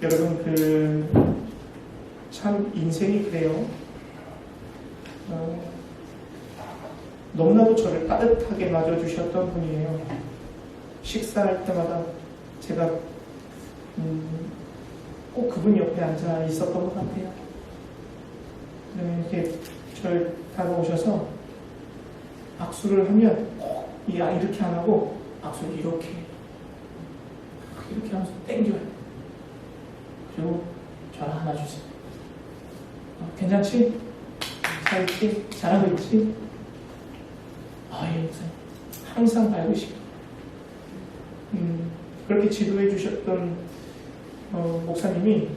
여러분 참 인생이 그래요. 너무나도 저를 따뜻하게 맞아주셨던 분이에요. 식사할 때마다 제가 꼭 그분 옆에 앉아 있었던 것 같아요. 이렇게 저를 다가오셔서 악수를 하면 꼭 이렇게 안 하고 악수를 이렇게 하면서 땡겨요. 그리고 저를 안아주세요. 괜찮지? 잘 있지? 잘하고 있지? 예, 항상 밝으시고 그렇게 지도해 주셨던 목사님이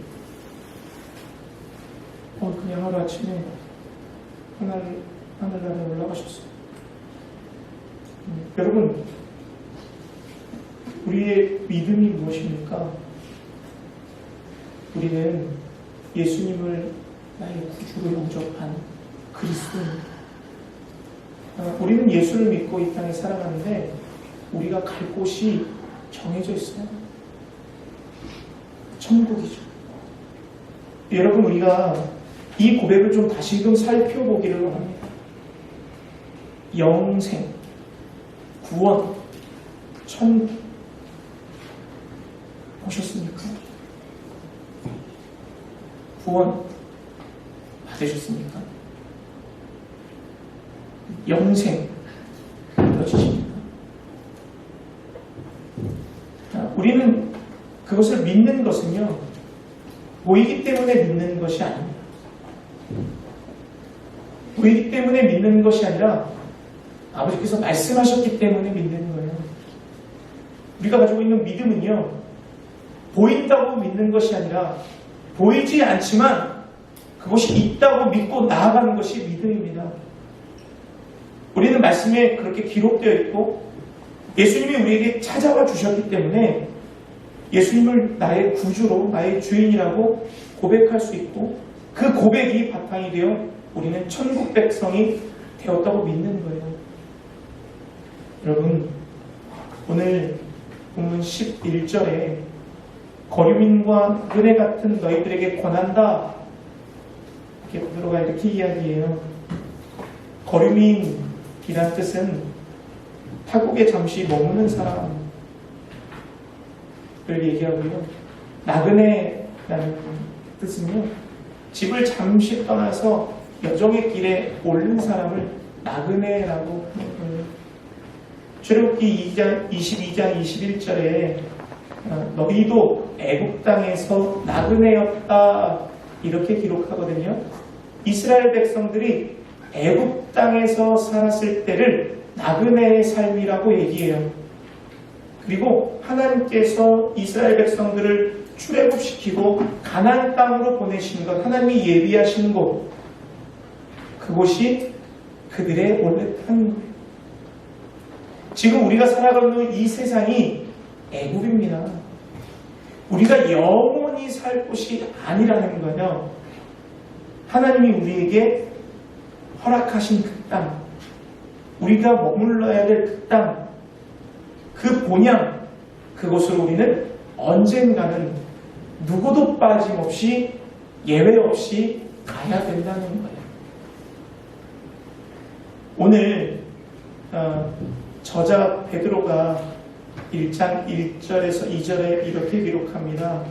그냥 하루아침에 하늘나라에 올라가셨어요. 여러분, 우리의 믿음이 무엇입니까? 우리는 예수님을 나의 구주로 영접한 그리스도입니다. 우리는 예수를 믿고 이 땅에 살아가는데 우리가 갈 곳이 정해져 있어요. 천국이죠. 여러분, 우리가 이 고백을 좀 다시금 살펴보기를 원합니다. 영생, 구원, 천국 보셨습니까? 구원 받으셨습니까? 영생 이루어지십니까? 우리는 그것을 믿는 것은요, 보이기 때문에 믿는 것이 아닙니다. 보이기 때문에 믿는 것이 아니라 아버지께서 말씀하셨기 때문에 믿는 거예요. 우리가 가지고 있는 믿음은요, 보인다고 믿는 것이 아니라 보이지 않지만 그것이 있다고 믿고 나아가는 것이 믿음입니다. 우리는 말씀에 그렇게 기록되어 있고 예수님이 우리에게 찾아와 주셨기 때문에 예수님을 나의 구주로, 나의 주인이라고 고백할 수 있고 그 고백이 바탕이 되어 우리는 천국 백성이 되었다고 믿는 거예요. 여러분, 오늘 본문 11절에 거류민과 은혜 같은 너희들에게 권한다, 이렇게 베드로가 이렇게 이야기해요. 거류민이란 뜻은 타국에 잠시 머무는 사람을 얘기하고요. 나그네라는 뜻은요, 집을 잠시 떠나서 여정의 길에 오른 사람을 나그네라고 하는 거예요. 출애굽기 22장 21절에 너희도 애굽 땅에서 나그네였다, 이렇게 기록하거든요. 이스라엘 백성들이 애굽 땅에서 살았을 때를 나그네의 삶이라고 얘기해요. 그리고 하나님께서 이스라엘 백성들을 출애굽시키고 가나안 땅으로 보내신 것, 하나님이 예비하신 곳, 그곳이 그들의 원래 땅인 거예요. 지금 우리가 살아가는 이 세상이 애굽입니다. 우리가 영원히 살 곳이 아니라는 거예요. 하나님이 우리에게 허락하신 그 땅, 우리가 머물러야 될 그 땅, 그 본향, 그곳으로 우리는 언젠가는 누구도 빠짐없이 예외 없이 가야 된다는 거예요. 오늘 저자 베드로가 1장 1절에서 2절에 이렇게 기록합니다.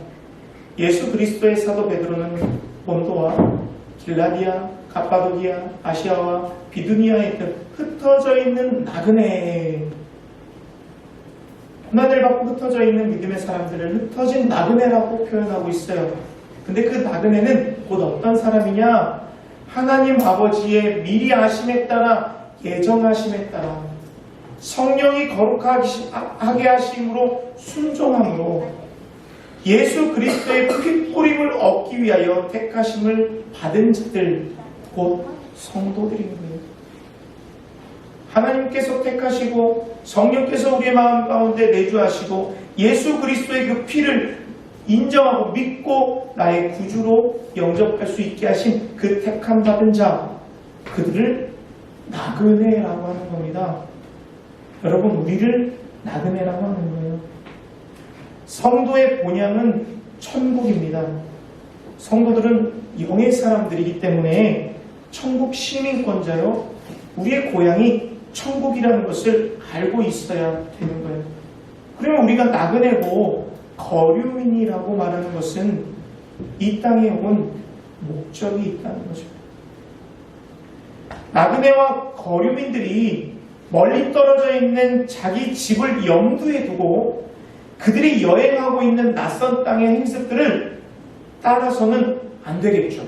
예수 그리스도의 사도 베드로는 본도와 길라디아, 갑바도기아, 아시아와 비두니아에 흩어져 있는 나그네, 고난을 받고 흩어져 있는 믿음의 사람들을 흩어진 나그네라고 표현하고 있어요. 근데 그 나그네는 곧 어떤 사람이냐? 하나님 아버지의 미리 아심에 따라, 예정하심에 따라 성령이 거룩하게 하심으로 순종함으로 예수 그리스도의 핏뿌림을 얻기 위하여 택하심을 받은 자들, 곧 성도들인 거예요. 하나님께서 택하시고 성령께서 우리의 마음 가운데 내주하시고 예수 그리스도의 그 피를 인정하고 믿고 나의 구주로 영접할 수 있게 하신 그 택함 받은 자, 그들을 나그네라고 하는 겁니다. 여러분, 우리를 나그네라고 하는 거예요. 성도의 본향은 천국입니다. 성도들은 영의 사람들이기 때문에 천국 시민권자요, 우리의 고향이 천국이라는 것을 알고 있어야 되는 거예요. 그러면 우리가 나그네고 거류민이라고 말하는 것은 이 땅에 온 목적이 있다는 거죠. 나그네와 거류민들이 멀리 떨어져 있는 자기 집을 염두에 두고 그들이 여행하고 있는 낯선 땅의 행색들을 따라서는 안 되겠죠.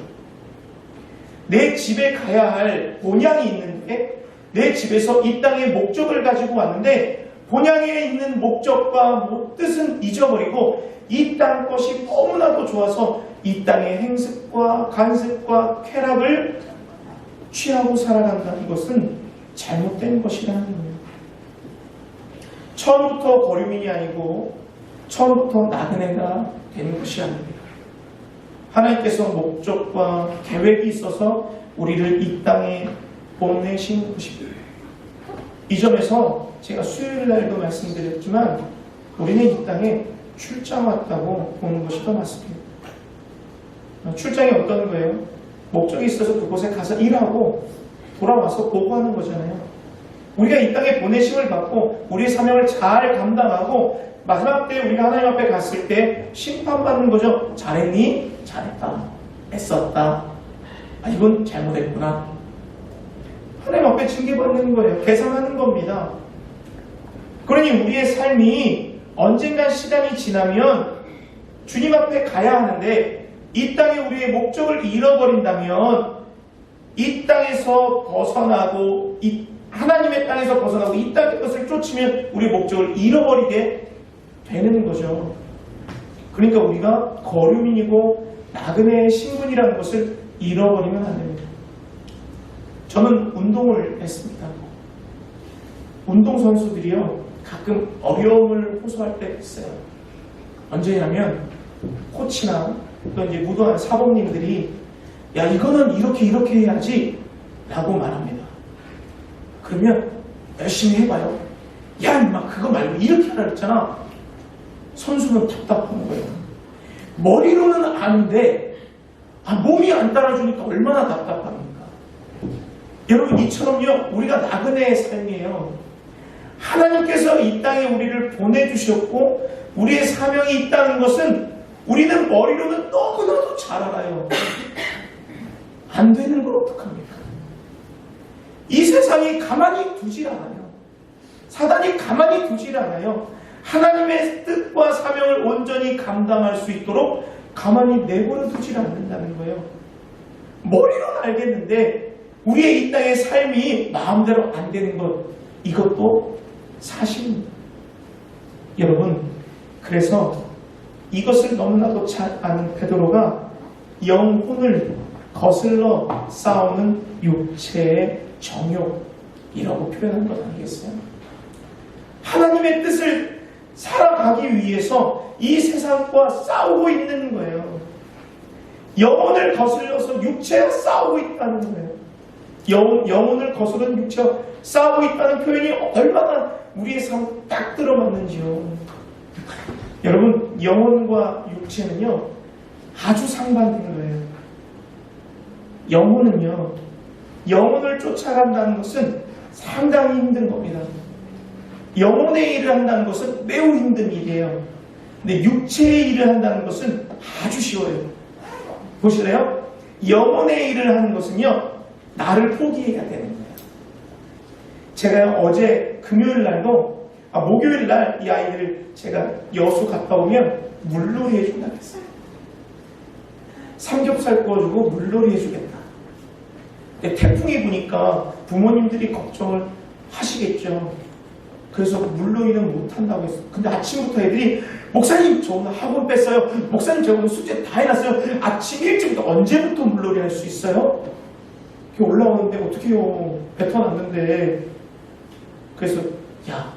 내 집에 가야 할 본향이 있는데 내 집에서 이 땅의 목적을 가지고 왔는데 본향에 있는 목적과 뜻은 잊어버리고 이 땅 것이 너무나도 좋아서 이 땅의 행색과 간섭과 쾌락을 취하고 살아간다. 이것은 잘못된 것이라는 거예요. 처음부터 거류민이 아니고 처음부터 나그네가 되는 것이 아닙니다. 하나님께서 목적과 계획이 있어서 우리를 이 땅에 보내신 것입니다. 이 점에서 제가 수요일 날도 말씀드렸지만 우리는 이 땅에 출장 왔다고 보는 것이 더 맞습니다. 출장이 어떤 거예요? 목적이 있어서 그곳에 가서 일하고 돌아와서 보고하는 거잖아요. 우리가 이 땅에 보내심을 받고 우리의 사명을 잘 감당하고 마지막 때 우리가 하나님 앞에 갔을 때 심판받는 거죠. 잘했니? 잘했다. 애썼다. 아, 이건 잘못했구나. 하나님 앞에 징계받는 거예요. 계산하는 겁니다. 그러니 우리의 삶이 언젠가 시간이 지나면 주님 앞에 가야 하는데 이 땅에 우리의 목적을 잃어버린다면 이 땅에서 벗어나고 하나님의 땅에서 벗어나고 이 땅의 것을 쫓으면 우리의 목적을 잃어버리게 되는 거죠. 그러니까 우리가 거류민이고 나그네의 신분이라는 것을 잃어버리면 안 됩니다. 저는 운동을 했습니다. 운동선수들이요 가끔 어려움을 호소할 때 있어요. 언제냐면 코치나 또 이제 무도한 사범님들이 야 이거는 이렇게 해야지 라고 말합니다. 그러면 열심히 해봐요. 야 임마 그거 말고 이렇게 하라 했잖아. 선수는 답답한 거예요. 머리로는 아는데 몸이 안 따라주니까 얼마나 답답합니까? 여러분 이처럼요 우리가 나그네의 삶이에요. 하나님께서 이 땅에 우리를 보내주셨고 우리의 사명이 있다는 것은 우리는 머리로는 너무나도 잘 알아요. 안 되는 걸 어떡합니까? 이 세상이 가만히 두질 않아요. 사단이 가만히 두질 않아요. 하나님의 뜻과 사명을 온전히 감당할 수 있도록 가만히 내버려 두질 않는다는 거예요. 머리로는 알겠는데 우리의 이 땅의 삶이 마음대로 안 되는 것 이것도 사실입니다. 여러분 그래서 이것을 너무나도 잘 아는 베드로가 영혼을 거슬러 싸우는 육체의 정욕이라고 표현한 것 아니겠어요? 하나님의 뜻을 살아가기 위해서 이 세상과 싸우고 있는 거예요. 영혼을 거슬려서 육체와 싸우고 있다는 거예요. 영혼을 거스른 육체와 싸우고 있다는 표현이 얼마나 우리의 삶 딱 들어맞는지요. 여러분 영혼과 육체는요 아주 상반된 거예요. 영혼은요 영혼을 쫓아간다는 것은 상당히 힘든 겁니다. 영혼의 일을 한다는 것은 매우 힘든 일이에요. 근데 육체의 일을 한다는 것은 아주 쉬워요. 보실래요? 영혼의 일을 하는 것은요 나를 포기해야 되는 거예요. 제가 어제 금요일 날도 목요일 날 이 아이들 제가 여수 갔다 오면 물놀이 해준다고 했어요. 삼겹살 구워주고 물놀이 해주겠다. 근데 태풍이 부니까 부모님들이 걱정을 하시겠죠. 그래서 물놀이는 못한다고 했어요. 근데 아침부터 애들이 목사님 저 오늘 학원 뺐어요. 목사님 제가 오늘 숙제 다 해놨어요. 아침 일찍부터 언제부터 물놀이 할 수 있어요? 이렇게 올라오는데 어떡해요. 뱉어놨는데. 그래서 야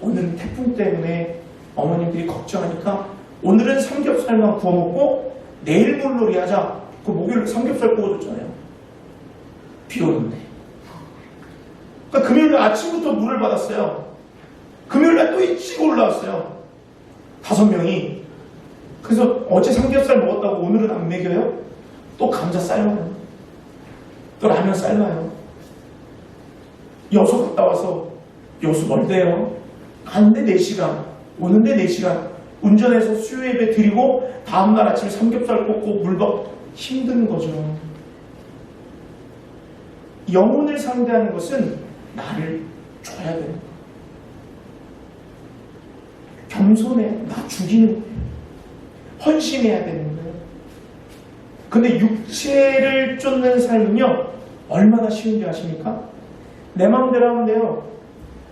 오늘 태풍 때문에 어머님들이 걱정하니까 오늘은 삼겹살만 구워 먹고 내일 물놀이 하자. 그 목요일 삼겹살 구워줬잖아요. 비 오는데. 그러니까 금요일날 아침부터 물을 받았어요. 금요일날 또 일찍 올라왔어요. 5명이. 그래서 어제 삼겹살 먹었다고 오늘은 안 먹여요? 또 감자 삶아요. 또 라면 삶아요. 여수 갔다 와서 여수 멀대요. 가는데 4시간, 오는데 4시간. 운전해서 수요 예배 드리고 다음날 아침에 삼겹살 볶고 물밥 힘든 거죠. 영혼을 상대하는 것은 나를 줘야 돼요. 겸손해. 나 죽이는 거예요. 헌신해야 되는 거예요. 근데 육체를 쫓는 삶은요, 얼마나 쉬운지 아십니까? 내 마음대로 하면 돼요.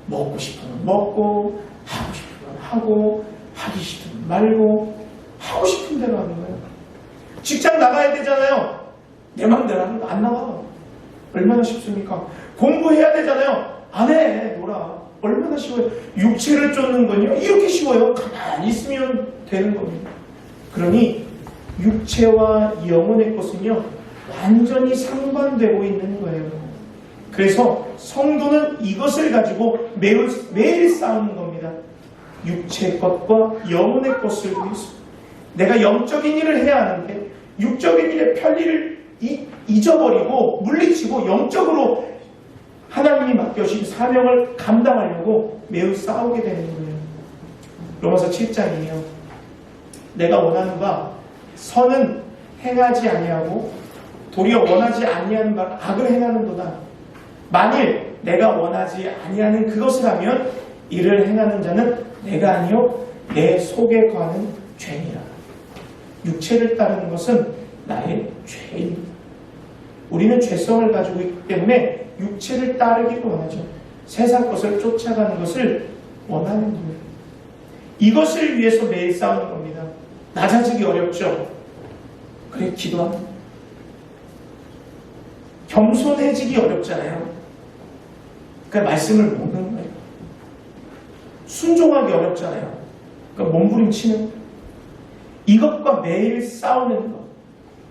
먹고 싶으면 먹고, 하고 싶으면 하고, 하기 싫으면 말고, 하고 싶은 대로 하는 거예요. 직장 나가야 되잖아요. 내 마음대로 하는 거 안 나가. 얼마나 쉽습니까? 공부해야 되잖아요. 안 해. 놀아. 얼마나 쉬워요. 육체를 쫓는 건요, 이렇게 쉬워요. 가만히 있으면 되는 겁니다. 그러니 육체와 영혼의 것은요, 완전히 상반되고 있는 거예요. 그래서 성도는 이것을 가지고 매일 싸우는 겁니다. 육체 것과 영혼의 것을 위해서. 내가 영적인 일을 해야 하는데 육적인 일의 편리를 잊어버리고 물리치고 영적으로 하나님이 맡겨주신 사명을 감당하려고 매우 싸우게 되는 거예요. 로마서 7장이에요. 내가 원하는 바 선은 행하지 아니하고 도리어 원하지 아니하는 바 악을 행하는도다. 만일 내가 원하지 아니하는 그것을 하면 이를 행하는 자는 내가 아니요 내 속에 거하는 죄니라. 육체를 따르는 것은 나의 죄입니다. 우리는 죄성을 가지고 있기 때문에 육체를 따르기를 원하죠. 세상 것을 쫓아가는 것을 원하는 거예요. 이것을 위해서 매일 싸우는 겁니다. 낮아지기 어렵죠. 그래 기도합니다. 겸손해지기 어렵잖아요. 그러니까 말씀을 먹는 거예요. 순종하기 어렵잖아요. 그러니까 몸부림치는 이것과 매일 싸우는 것.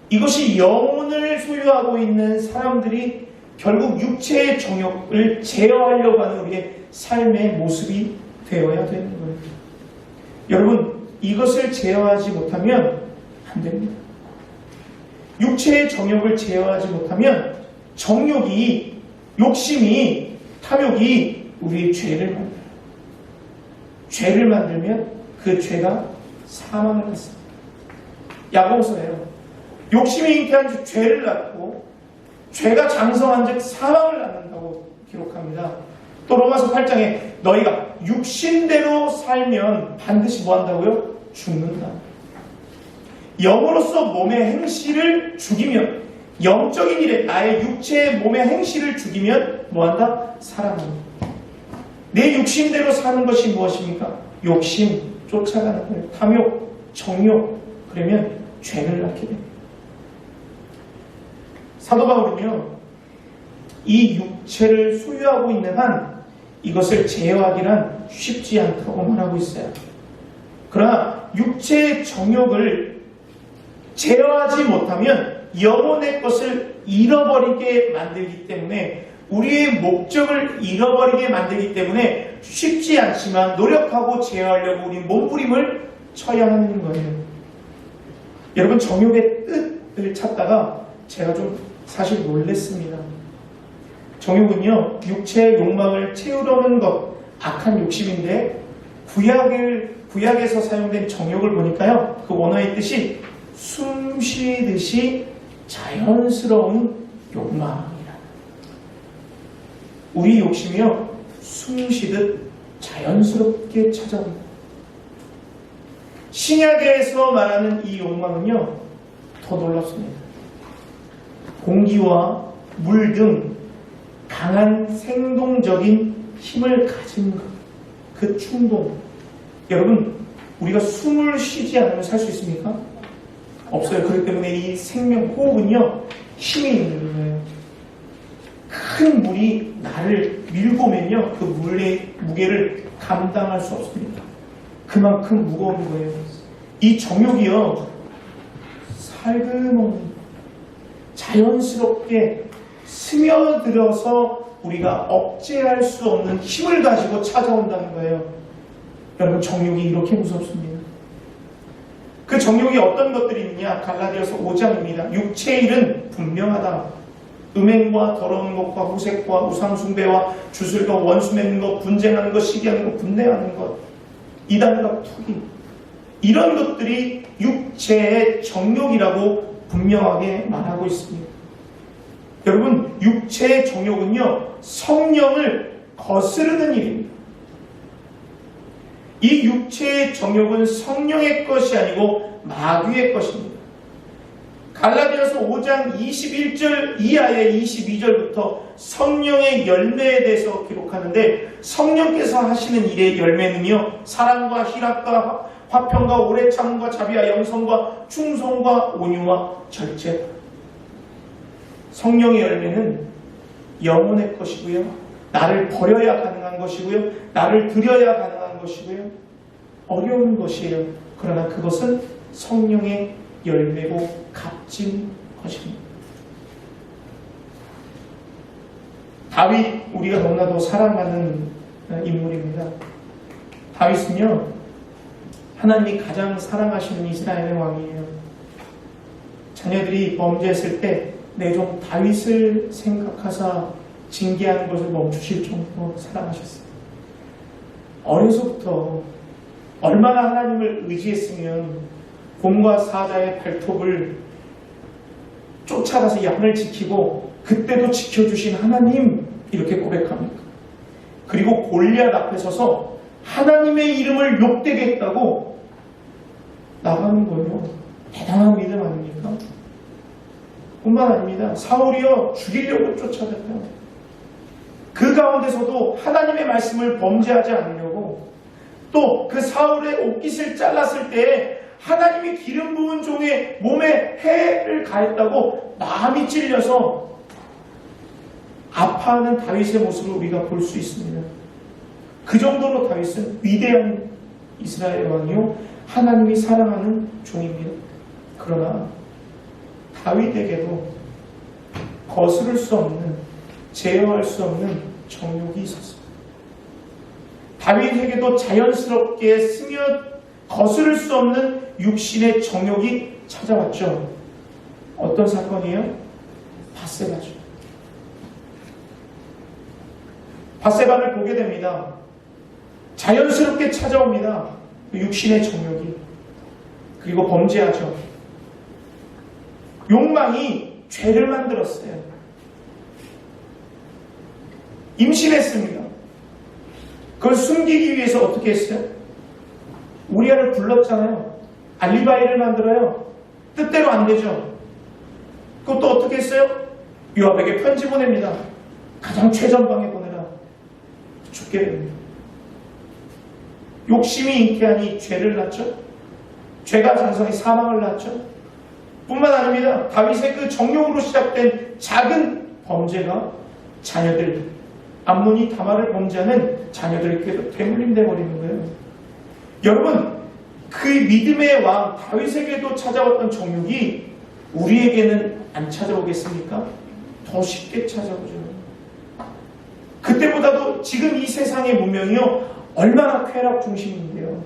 이것이 영혼을 소유하고 있는 사람들이 결국 육체의 정욕을 제어하려고 하는 우리의 삶의 모습이 되어야 되는 거예요. 여러분, 이것을 제어하지 못하면 안 됩니다. 육체의 정욕을 제어하지 못하면 정욕이, 욕심이, 탐욕이 우리의 죄를 만들어요. 죄를 만들면 그 죄가 사망을 낳습니다. 야고보서예요. 욕심이 잉태한 즉 죄를 낳고 죄가 장성한 즉 사망을 낳는다고 기록합니다. 또 로마서 8장에 너희가 육신대로 살면 반드시 뭐 한다고요? 죽는다. 영으로서 몸의 행실을 죽이면, 영적인 일에 나의 육체의 몸의 행실을 죽이면 뭐 한다? 살아납니다. 내 육신대로 사는 것이 무엇입니까? 욕심, 쫓아가는 거예요. 탐욕, 정욕, 그러면 죄를 낳게 됩니다. 사도 바울은요, 이 육체를 소유하고 있는 한 이것을 제어하기란 쉽지 않다고 말하고 있어요. 그러나 육체의 정욕을 제어하지 못하면 영혼의 것을 잃어버리게 만들기 때문에, 우리의 목적을 잃어버리게 만들기 때문에 쉽지 않지만 노력하고 제어하려고 우리 몸부림을 쳐야 하는 거예요. 여러분, 정욕의 뜻을 찾다가 제가 좀 사실 놀랬습니다. 정욕은요, 육체의 욕망을 채우려는 것, 악한 욕심인데 구약에서 사용된 정욕을 보니까요, 그 원어의 뜻이 숨 쉬듯이 자연스러운 욕망이라. 우리 욕심이요, 숨 쉬듯 자연스럽게 찾아옵니다. 신약에서 말하는 이 욕망은요, 더 놀랍습니다. 공기와 물 등 강한 생동적인 힘을 가진 것, 그 충동. 여러분, 우리가 숨을 쉬지 않으면 살 수 있습니까? 없어요. 그렇기 때문에 이 생명, 호흡은요, 힘이 있는 거예요. 큰 물이 나를 밀고 오면요, 그 물의 무게를 감당할 수 없습니다. 그만큼 무거운 거예요. 이 정욕이요, 살금없는 자연스럽게 스며들어서 우리가 억제할 수 없는 힘을 가지고 찾아온다는 거예요. 여러분, 정욕이 이렇게 무섭습니다. 그 정욕이 어떤 것들이 있느냐? 갈라디아서 5장입니다. 육체의 일은 분명하다. 음행과 더러운 것과 호색과 우상숭배와 주술과 원수 맺는 것, 분쟁하는 것, 시기하는 것, 분내하는 것, 이단과 투기, 이런 것들이 육체의 정욕이라고 분명하게 말하고 있습니다. 여러분, 육체의 정욕은요, 성령을 거스르는 일입니다. 이 육체의 정욕은 성령의 것이 아니고 마귀의 것입니다. 갈라디아서 5장 21절 이하의 22절부터 성령의 열매에 대해서 기록하는데, 성령께서 하시는 일의 열매는요, 사랑과 희락과 화평과 오래 참음과 자비와 영성과 충성과 온유와 절제. 성령의 열매는 영혼의 것이고요, 나를 버려야 가능한 것이고요, 나를 드려야 가능한 것이고요, 어려운 것이에요. 그러나 그것은 성령의 열매고 값진 것입니다. 다윗, 우리가 너무나도 사랑하는 인물입니다. 다윗은요, 하나님이 가장 사랑하시는 이스라엘의 왕이에요. 자녀들이 범죄했을 때 내 종 다윗을 생각하사 징계하는 것을 멈추실 정도로 사랑하셨어요. 어려서부터 얼마나 하나님을 의지했으면 곰과 사자의 발톱을 쫓아가서 양을 지키고 그때도 지켜주신 하나님, 이렇게 고백합니다. 그리고 골리앗 앞에 서서 하나님의 이름을 욕되게 했다고 나가는 거예요. 대단한 믿음 아닙니까? 뿐만 아닙니다. 사울이요, 죽이려고 쫓아갔어요. 그 가운데서도 하나님의 말씀을 범죄하지 않으려고, 또 그 사울의 옷깃을 잘랐을 때 하나님이 기름 부은 종의 몸에 해를 가했다고 마음이 찔려서 아파하는 다윗의 모습을 우리가 볼 수 있습니다. 그 정도로 다윗은 위대한 이스라엘 왕이요, 하나님이 사랑하는 종입니다. 그러나 다윗에게도 거스를 수 없는, 제어할 수 없는 정욕이 있었습니다. 다윗에게도 자연스럽게 거스를 수 없는 육신의 정욕이 찾아왔죠. 어떤 사건이에요? 밧세바죠. 밧세바를 보게 됩니다. 자연스럽게 찾아옵니다. 육신의 정욕이. 그리고 범죄하죠. 욕망이 죄를 만들었어요. 임신했습니다. 그걸 숨기기 위해서 어떻게 했어요? 우리아를 불렀잖아요. 알리바이를 만들어요. 뜻대로 안 되죠. 그것도 어떻게 했어요? 요압에게 편지 보냅니다. 가장 최전방에 보내라. 죽게 됩니다. 욕심이 잉태하니 죄를 낳죠. 죄가 장성히 사망을 낳죠. 뿐만 아닙니다. 다윗의 그 정욕으로 시작된 작은 범죄가 자녀들, 암논이 다말을 범죄하는 자녀들에게도 되물림돼 버리는 거예요. 여러분, 그 믿음의 왕 다윗에게도 찾아왔던 정욕이 우리에게는 안 찾아오겠습니까? 더 쉽게 찾아오죠. 그때보다도 지금 이 세상의 문명이요, 얼마나 쾌락 중심인데요,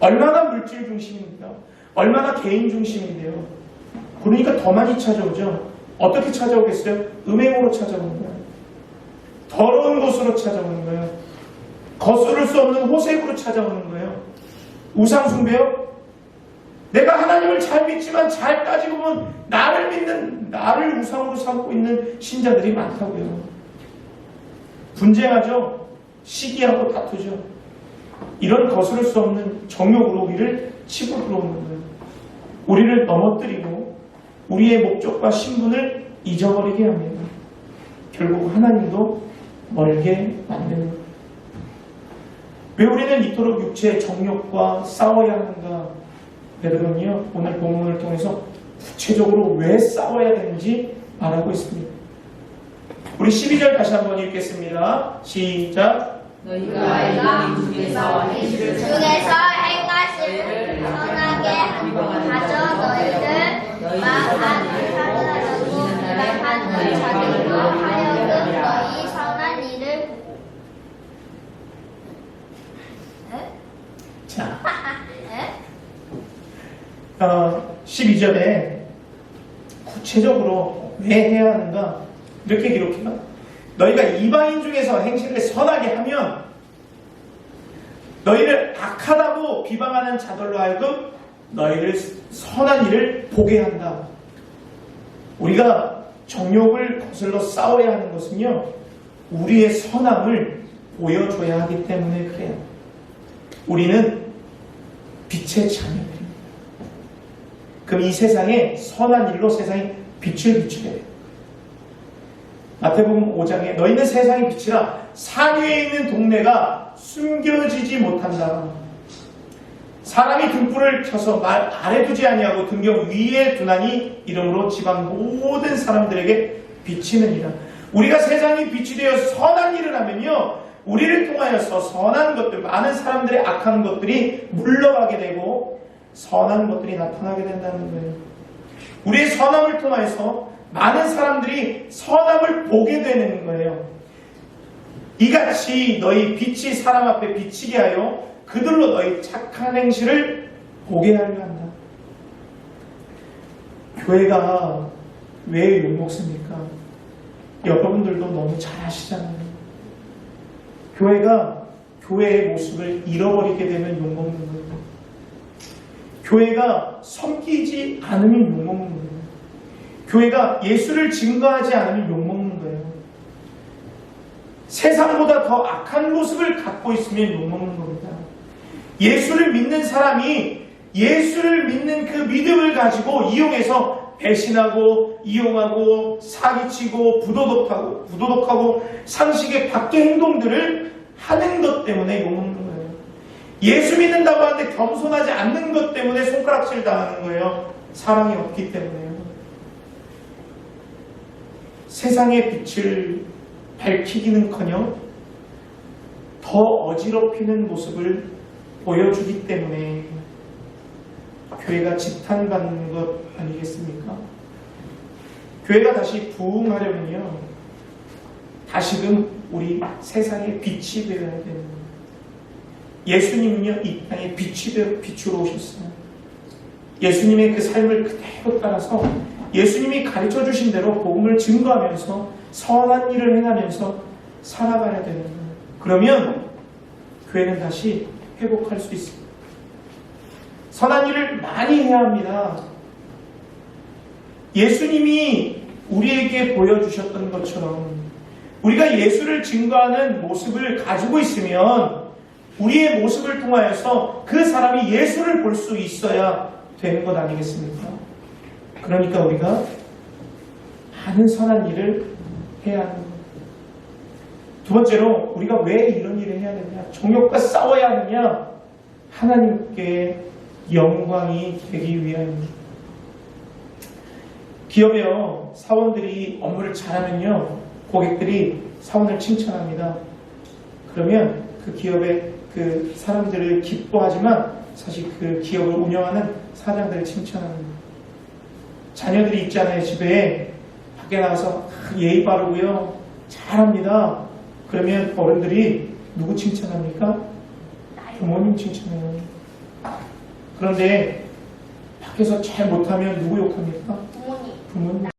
얼마나 물질 중심입니다. 얼마나 개인 중심인데요. 그러니까 더 많이 찾아오죠. 어떻게 찾아오겠어요? 음행으로 찾아오는 거예요. 더러운 곳으로 찾아오는 거예요. 거스를 수 없는 호색으로 찾아오는 거예요. 우상숭배요? 내가 하나님을 잘 믿지만 잘 따지고 보면 나를 믿는, 나를 우상으로 삼고 있는 신자들이 많다고요. 분쟁하죠. 시기하고 다투죠. 이런 거스를 수 없는 정욕으로 우리를 치고 들어오는 거예요. 우리를 넘어뜨리고 우리의 목적과 신분을 잊어버리게 합니다. 결국 하나님도 멀게 만드는 거예요. 왜 우리는 이토록 육체의 정욕과 싸워야 하는가? 여러분요, 오늘 본문을 통해서 구체적으로 왜 싸워야 되는지 말하고 있습니다. 우리 12절 다시 한번 읽겠습니다. 시작. 너희가 중에서 행것을 선하게 하죠. 너희들 마음을 하려고 하는 자들로 하여금 너희 선한 일을 자, 12절에 구체적으로 왜 해야 하는가 이렇게 기록해요. 너희가 이방인 중에서 행실을 선하게 하면 너희를 악하다고 비방하는 자들로 하여금 너희를 선한 일을 보게 한다. 우리가 정욕을 거슬러 싸워야 하는 것은요, 우리의 선함을 보여줘야 하기 때문에 그래요. 우리는 빛의 자녀들입니다. 그럼 이 세상에 선한 일로 세상에 빛을 비추게 돼요. 마태복음 5장에 너희는 세상의 빛이라 산 위에 있는 동네가 숨겨지지 못한다. 사람이 등불을 켜서 말 아래 두지 아니하고 등경 위에 두나니 이러므로 지방 모든 사람들에게 비치느니라. 우리가 세상의 빛이 되어 선한 일을 하면요, 우리를 통하여서 선한 것들, 많은 사람들의 악한 것들이 물러가게 되고 선한 것들이 나타나게 된다는 거예요. 우리의 선함을 통하여서 많은 사람들이 선함을 보게 되는 거예요. 이같이 너희 빛이 사람 앞에 비치게 하여 그들로 너희 착한 행실을 보게 하려 한다. 교회가 왜 욕먹습니까? 여러분들도 너무 잘 아시잖아요. 교회가 교회의 모습을 잃어버리게 되면 욕먹는 거예요. 교회가 섬기지 않으면 욕먹는 거예요. 교회가 예수를 증거하지 않으면 욕먹는 거예요. 세상보다 더 악한 모습을 갖고 있으면 욕먹는 겁니다. 예수를 믿는 사람이 예수를 믿는 그 믿음을 가지고 이용해서 배신하고 이용하고 사기치고 부도덕하고 상식에 밖의 행동들을 하는 것 때문에 욕먹는 거예요. 예수 믿는다고 하는데 겸손하지 않는 것 때문에 손가락질 당하는 거예요. 사랑이 없기 때문에요. 세상의 빛을 밝히기는커녕 더 어지럽히는 모습을 보여주기 때문에 교회가 지탄받는 것 아니겠습니까? 교회가 다시 부흥하려면요, 다시금 우리 세상의 빛이 되어야 되는 거예요. 예수님은요, 이 땅에 빛이 되어 빛으로 오셨어요. 예수님의 그 삶을 그대로 따라서 예수님이 가르쳐 주신 대로 복음을 증거하면서 선한 일을 행하면서 살아가야 되는 거예요. 그러면 교회는 다시 회복할 수 있습니다. 선한 일을 많이 해야 합니다. 예수님이 우리에게 보여주셨던 것처럼 우리가 예수를 증거하는 모습을 가지고 있으면 우리의 모습을 통하여서 그 사람이 예수를 볼 수 있어야 되는 것 아니겠습니까? 그러니까 우리가 많은 선한 일을 해야 하는 것. 두 번째로 우리가 왜 이런 일을 해야 되느냐? 정욕과 싸워야 하느냐? 하나님께 영광이 되기 위함입니다. 기업에요, 사원들이 업무를 잘하면요, 고객들이 사원을 칭찬합니다. 그러면 그 기업의 그 사람들을 기뻐하지만 사실 그 기업을 운영하는 사장들을 칭찬합니다. 자녀들이 있잖아요, 집에. 밖에 나가서 예의 바르고요, 잘합니다. 그러면 어른들이 누구 칭찬합니까? 부모님 칭찬해요. 그런데 밖에서 잘 못하면 누구 욕합니까? 부모님.